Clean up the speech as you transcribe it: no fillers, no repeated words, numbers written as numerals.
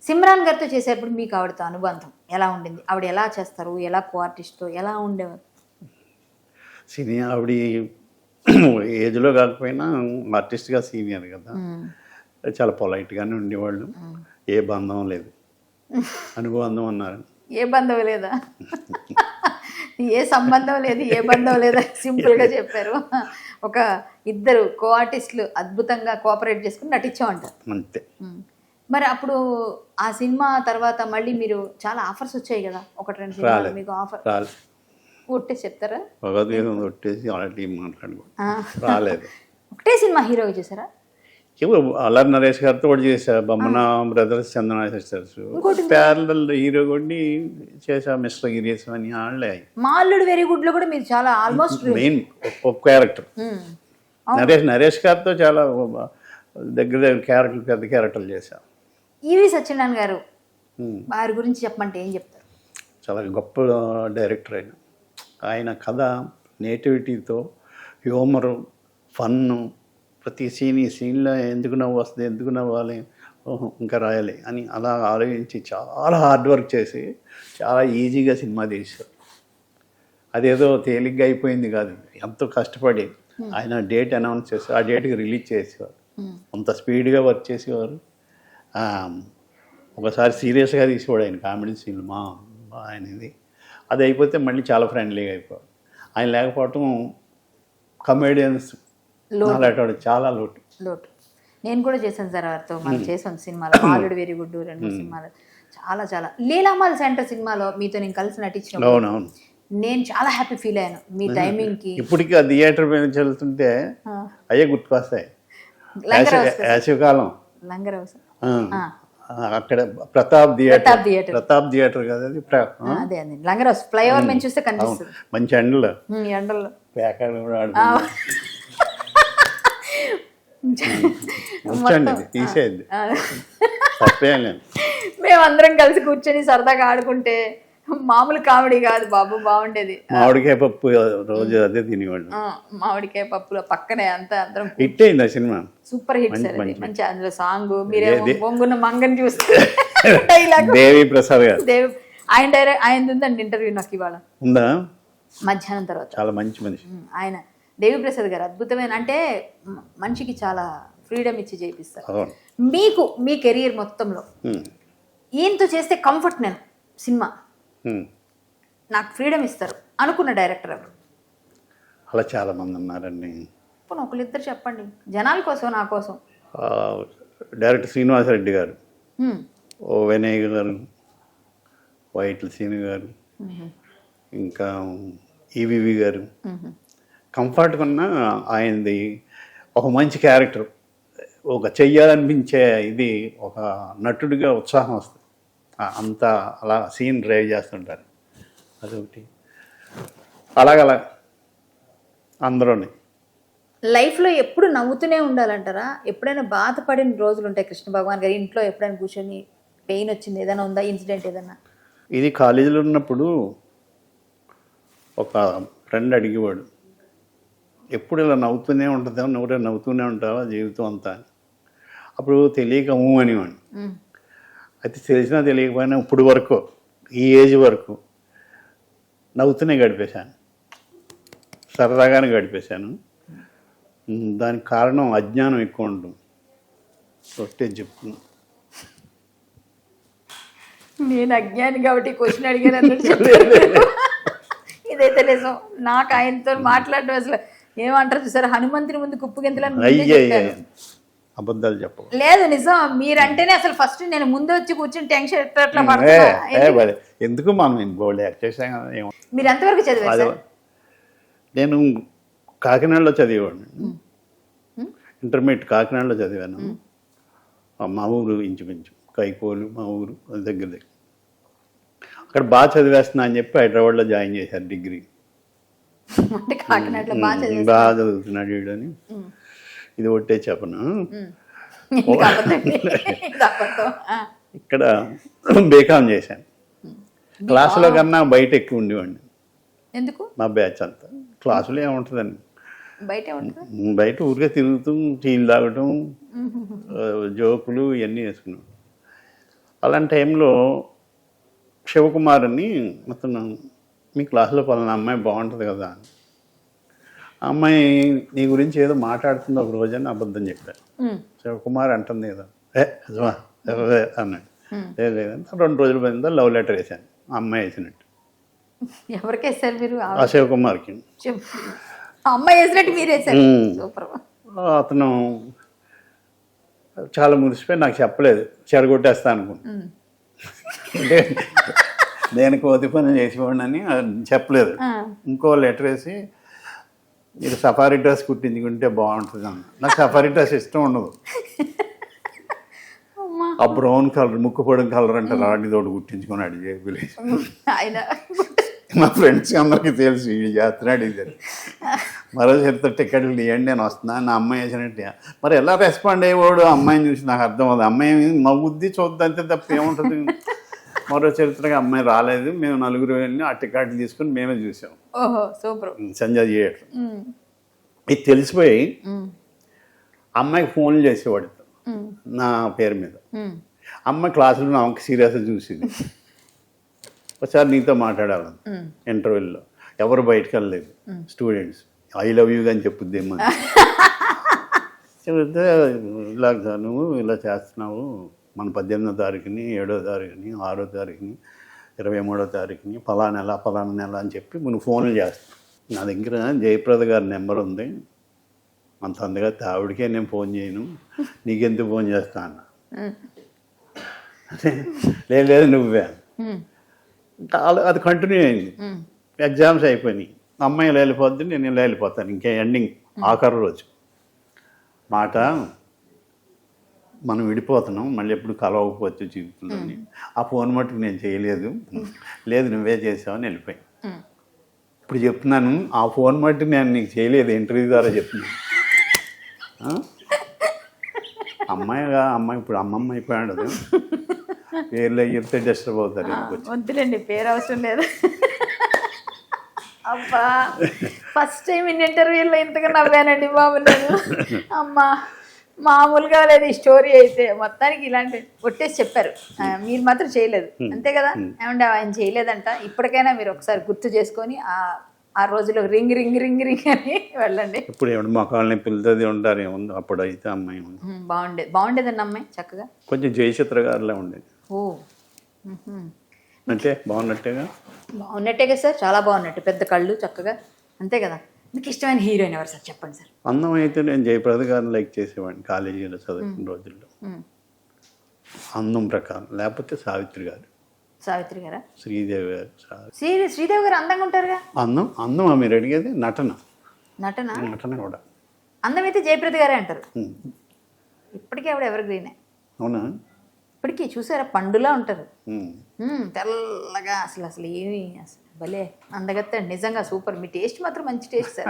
సిమ్రాన్ గారితో చేసేటప్పుడు మీకు ఆవిడతో అనుబంధం ఎలా ఉండింది? ఆవిడ ఎలా చేస్తారు? ఎలా కో-ఆర్టిస్ట్‌తో ఎలా ఉండేవారు? సినీ ఆవిడ ఏజ్లో కాకపోయినా ఆర్టిస్ట్గా సీనియర్ కదా, చాలా పొలైట్గానే ఉండేవాళ్ళు. ఏ బంధం లేదు, అనుబంధం అన్నారు. ఏ బంధం లేదా? ఏ సంబంధం లేదు, ఏ బంధం లేదా, సింపుల్గా చెప్పారు. ఒక ఇద్దరు కో-ఆర్టిస్టులు అద్భుతంగా కోఆపరేట్ చేసుకుని నటించామంటారు అంతే. మరి అప్పుడు ఆ సినిమా తర్వాత మళ్ళీ మీరు చాలా ఆఫర్స్ వచ్చాయి కదా, ఒకటి రెండు సినిమాలు మీకు ఆఫర్ రాలేదు. ఒకటే చెప్తారా? భగవద్గీత కొట్టేసి ఆల్రెడీ మాట్లాడుకో రాలేదు. ఒకటే సినిమా హీరోగా చేశారా? ఏమో అల్లరి నరేష్ గారితో కూడా చేశా, బొమ్మన బ్రదర్స్, చందన సిస్టర్స్, ప్యారలల్ హీరో కొట్టి చేశా, మిస్టర్ గిరీశ్ అని వాళ్ళే. మా అల్లుడు వెరీ గుడ్ లో కూడా మీరు చాలా ఆల్మోస్ట్ మెయిన్ ఒక క్యారెక్టర్ నరేష్ గారితో చాలా దగ్గర క్యారెక్టర్, పెద్ద క్యారెక్టర్లు చేశా. ఈవి సత్యనారాయణ గారు వారి గురించి చెప్పమంటే ఏం చెప్తారు? చాలా గొప్ప డైరెక్టర్ ఆయన కథ నేటివిటీతో, హ్యూమరు, ఫన్ను, ప్రతి సీన్లో ఎందుకు నవ్వు వస్తుంది, ఎందుకు నవ్వాలి, ఇంకా రాయాలి అని అలా ఆలోచించి చాలా హార్డ్ వర్క్ చేసి చాలా ఈజీగా సినిమా తీశారు. అదేదో తేలిగ్గా అయిపోయింది కాదు, ఎంతో కష్టపడి ఆయన డేట్ అనౌన్స్ చేసి ఆ డేట్కి రిలీజ్ చేసేవారు. అంత స్పీడ్గా వర్క్ చేసేవారు. ఒకసారి సీరియస్గా తీసేవాడు ఆయన కామెడీ సినిమా ఆయనది. అది అయిపోతే మళ్ళీ చాలా ఫ్రెండ్లీగా అయిపోవాలి. ఆయన లేకపోవటం కమెడియన్స్ అలాంటి చాలా లోటు. నేను కూడా చేశాను సార్ వారితో, మనం చేసాం సినిమాలో ఆల్రెడీ వెరీ గుడ్, రెండు సినిమాలు చాలా చాలా. లీలామాల్ సెంటర్ సినిమాలో మీతో నేను కలిసి నటించిన, అవునవును, నేను చాలా హ్యాపీ ఫీల్ అయ్యాను మీ టైమింగ్కి. ఇప్పటికీ ఆ థియేటర్ మీద వెళ్తుంటే అయ్యే గుర్తుకొస్తాయి. వేసవికాలం లంగరవసం అక్కడ ప్రతాప్ థియేటర్ కదా అది, అదే అదే లంగరవస్ ఫ్లైఓవర్ మీద చూస్తే కనిపిస్తుంది. మంచి ఎండలో ఎండల్లో ప్యాకాలు కూడా ఉంచండి, తీసేయండి, తప్పేం లేదు. మేమందరం కలిసి కూర్చొని సరదాగా ఆడుకుంటే మామూలు కామెడీ కాదు బాబు, బాగుండేది. మామిడికాయ పప్పు రోజు అదే తినేవాళ్ళు. మామిడికాయ పప్పులో పక్కనే అంతా అందరం హిట్ అయింది ఆ సినిమా, సూపర్ హిట్ సార్. మంచి అందులో సాంగ్ మీరేమో బొంగున్న మంగని చూస్తే దేవి ప్రసాద్ గారు, ఆయన ఉందండి ఇంటర్వ్యూ నాకు ఇవాళ ఉందా, మధ్యాహ్నం తర్వాత. చాలా మంచి మనిషి ఆయన దేవి ప్రసాద్ గారు అద్భుతమైన, అంటే మనిషికి చాలా ఫ్రీడమ్ ఇచ్చి చేయిస్తారు. మీకు మీ కెరీర్ మొత్తంలో ఈయనతో చేస్తే కంఫర్ట్, నేను సినిమా నాకు ఫ్రీడమ్ ఇస్తారు అనుకున్న డైరెక్టర్ ఎవరు? అలా చాలా మంది ఉన్నారండి. ఒకళ్ళిద్దరు చెప్పండి జనాల కోసం, నా కోసం. డైరెక్టర్ శ్రీనివాసరెడ్డి గారు, ఓ వినయ్ గారు, వైట్ల సీని గారు, ఇంకా ఈవివి గారు. కంఫర్ట్గా ఉన్న ఆయనది ఒక మంచి క్యారెక్టర్, ఒక చెయ్యాలనిపించే ఇది, ఒక నటుడిగా ఉత్సాహం వస్తుంది. అంతా అలా సీన్ డ్రైవ్ చేస్తుంటారు, అదొకటి. అలాగలా అందరూని లైఫ్లో ఎప్పుడు నవ్వుతూనే ఉండాలంటారా? ఎప్పుడైనా బాధపడిన రోజులు ఉంటాయి? కృష్ణ భగవాన్ గారి ఇంట్లో ఎప్పుడైనా కూర్చొని పెయిన్ వచ్చింది, ఏదైనా ఉందా ఇన్సిడెంట్ ఏదన్నా? ఇది కాలేజీలో ఉన్నప్పుడు ఒక ఫ్రెండ్ అడిగేవాడు, ఎప్పుడు ఇలా నవ్వుతూనే ఉంటుందా, నువ్వురే నవ్వుతూనే ఉంటావా జీవితం అంతా? అప్పుడు తెలియక అనేవాడు. అయితే తెలిసినా తెలియకపోయినా ఇప్పుడు వరకు, ఈ ఏజ్ వరకు నవ్వుతూనే గడిపేశాను, సరదాగానే గడిపేశాను. దానికి కారణం అజ్ఞానం ఎక్కువ ఉంటుంది, ఒట్టే చెప్తున్నా. నేను అజ్ఞాని కాబట్టి క్వశ్చన్ అడిగాను అన్నట్టు. ఇదైతే నిజం. నాకు ఆయనతో మాట్లాడడం అసలు ఏమంటారు చూసారు, హనుమంతుని ముందు కుప్పు గింతలని అబద్ధాలు చెప్ప లేదు, నిజం. మీరంటేనే అసలు ఫస్ట్ నేను ముందు వచ్చి కూర్చొని టెన్షన్ ఎట్లా ఎందుకు మనం మీరు ఎంతవరకు చదివారు? నేను కాకినాడలో చదివేవాడిని, ఇంటర్మీడియట్ కాకినాడలో చదివాను. మా ఊరు ఇంచుమించు కైకోలు, మా ఊరు దగ్గర. అక్కడ బాగా చదివేస్తున్నా అని చెప్పి హైదరాబాద్లో జాయిన్ చేశారు డిగ్రీ. బాగా చదువుతున్నాడు వీడని. ఇది ఒకటే చెప్పను, ఇక్కడ బీకామ్ చేశాను. క్లాసులో కన్నా బయట ఎక్కువ ఉండేవాడిని. ఎందుకు? మా బ్యాచ్ అంతా క్లాసులో ఏముంటుందండి, బయట ఊరికే తిరుగుతూ టీలు తాగటం, జోకులు ఇవన్నీ వేసుకున్నాం. అలాంటి టైంలో శివకుమార్ అని అతను మీ క్లాస్లో పలానా అమ్మాయి బాగుంటుంది కదా అని. ఆ అమ్మాయి నీ గురించి ఏదో మాట్లాడుతుంది ఒక రోజని అబద్ధం చెప్పారు. శివకుమార్ అంటుంది ఏదో నిజమా అన్నాడు. లేదంటే 2 రోజుల మీద లవ్ లెటర్ వేసాను, ఆ అమ్మాయి వేసినట్టు. ఎవరికి వేసారు మీరు? ఆ శివకుమార్కి. అమ్మాయి వేసినట్టు మీరు వేసారు. సూపర్. అతను చాలా మురిసిపోయి నాకు చెప్పలేదు, చెడగొట్టేస్తా అనుకున్నాను. అంటే నేను కోతి పని చేసేవాడిని చెప్పలేదు. ఇంకో లెటర్ వేసి మీరు సఫారీ డ్రెస్ కుట్టించుకుంటే బాగుంటుంది అన్న. నాకు సఫారీ డ్రెస్ ఇష్టం ఉండదు. ఆ బ్రౌన్ కలర్ ముక్కు పొడిన కలర్ అంటే రాడి తోడు కుట్టించుకున్నాడు జేబులు. ఆయన మా ఫ్రెండ్స్ అందరికీ తెలిసి చేస్తున్నాడు ఇది. మరో చెప్తే టికెట్లు తీయండి నేను వస్తున్నాను, నా అమ్మాయి వేసినట్టు. మరి ఎలా రెస్పాండ్ అయ్యేవాడు అమ్మాయిని చూసి నాకు అర్థం అవుతుంది. అమ్మాయి నవ్వుద్ది చూద్దంతే తప్ప ఏముంటుంది. మరో చరిత్రగా అమ్మాయి రాలేదు, మేము 4 వెళ్ళి ఆ టికెట్లు తీసుకుని మేమే చూసాం. ఓహో సూపర్. సంజయ్ థియేటర్. ఇది తెలిసిపోయి అమ్మాయికి ఫోన్లు చేసేవాడు నా పేరు మీద. అమ్మాయి క్లాసులో నా అమ్మకి సీరియస్గా చూసింది. ఒకసారి నీతో మాట్లాడాలని ఇంటర్వ్యూలో, ఎవరు బయటకు వెళ్ళలేదు స్టూడెంట్స్, ఐ లవ్ యూ అని చెప్పుద్దేమో. చెబితే ఇలా నువ్వు ఇలా చేస్తున్నావు, మన 18వ తారీఖుని 7వ తారీఖుని 6వ తారీఖుని 23వ తారీఖుని ఫలానా నెల అని చెప్పి నువ్వు ఫోన్లు చేస్తావు. నా దగ్గర జయప్రద గారి నెంబర్ ఉంది, అంత అందుగా ఆవిడకే నేను ఫోన్ చేయను, నీకెందుకు ఫోన్ చేస్తా అన్న. లేదు నువ్వే. అది కంటిన్యూ అయింది. ఎగ్జామ్స్ అయిపోయినాయి, అమ్మాయి వెళ్ళిపోద్ది, నేను వెళ్ళిపోతాను. ఇంకా ఎండింగ్ ఆఖరి రోజు మాట, మనం విడిపోతున్నాం, మళ్ళీ ఎప్పుడు కలవకపోతే జీవితంలోని. ఆ ఫోన్ మట్టుకు నేను చేయలేదు, లేదు నువ్వే చేసావని వెళ్ళిపోయి. ఇప్పుడు చెప్తున్నాను, ఆ ఫోన్ మట్టుకు నేను నీకు చేయలేదు, ఇంటర్వ్యూ ద్వారా చెప్తున్నాను. అమ్మాయి ఇప్పుడు అమ్మమ్మ అయిపోయాడు, పేర్లు చెప్తే డిస్టర్బ్ అవుతారు. వద్దులేండి, పేరు అవసరం లేదు. అబ్బా ఫస్ట్ టైం ఇన్ ఇంటర్వ్యూలో ఇంతగా నవ్వానండి బాబు నేను. అమ్మా మామూలుగా లేదు ఈ స్టోరీ అయితే. మొత్తానికి ఇలాంటి కొట్టేసి చెప్పారు, మీరు మాత్రం చేయలేదు అంతే కదా. ఏమంటే ఆయన చేయలేదంట. ఇప్పటికైనా మీరు ఒకసారి గుర్తు చేసుకొని ఆ రోజులో రింగ్ రింగ్ రింగ్ రింగ్ అని వెళ్ళండి. ఇప్పుడు ఏమంటే మొక్కల్ని పిల్లది ఉంటారు ఏముంది. అప్పుడు అయితే అమ్మాయి బాగుండేదండి అమ్మాయి, చక్కగా కొంచెం జయచిత్ర గారిలా ఉండేది. ఓ అంటే బాగున్నట్టేగా సార్, చాలా బాగున్నట్టు, పెద్ద కళ్ళు చక్కగా, అంతే కదా. మీకు ఇష్టమైన హీరోయిన్ ఎవరు సార్ చెప్పండి సార్? అందం అయితే నేను జయప్రద గారిని లైక్ చేసేవాడిని కాలేజీలో చదువుకున్న రోజుల్లో. అందం ప్రకారం, లేకపోతే సావిత్రి గారా, శ్రీదేవి గారు. శ్రీదేవి గారు అందంగా ఉంటారుగా. అందం మీరు అడిగేది నటన కూడా. అందం అయితే జయప్రద గారే అంటారు. ఇప్పటికీ ఆవిడ ఎవరు గ్రీనే. అవునా? ఇప్పటికీ చూసారా, పండులా ఉంటారు, తెల్లగా. అసలు ఏమి అసలు భలే అందగత్తే, నిజంగా సూపర్. మీ టేస్ట్ మాత్రం మంచి టేస్ట్ సార్.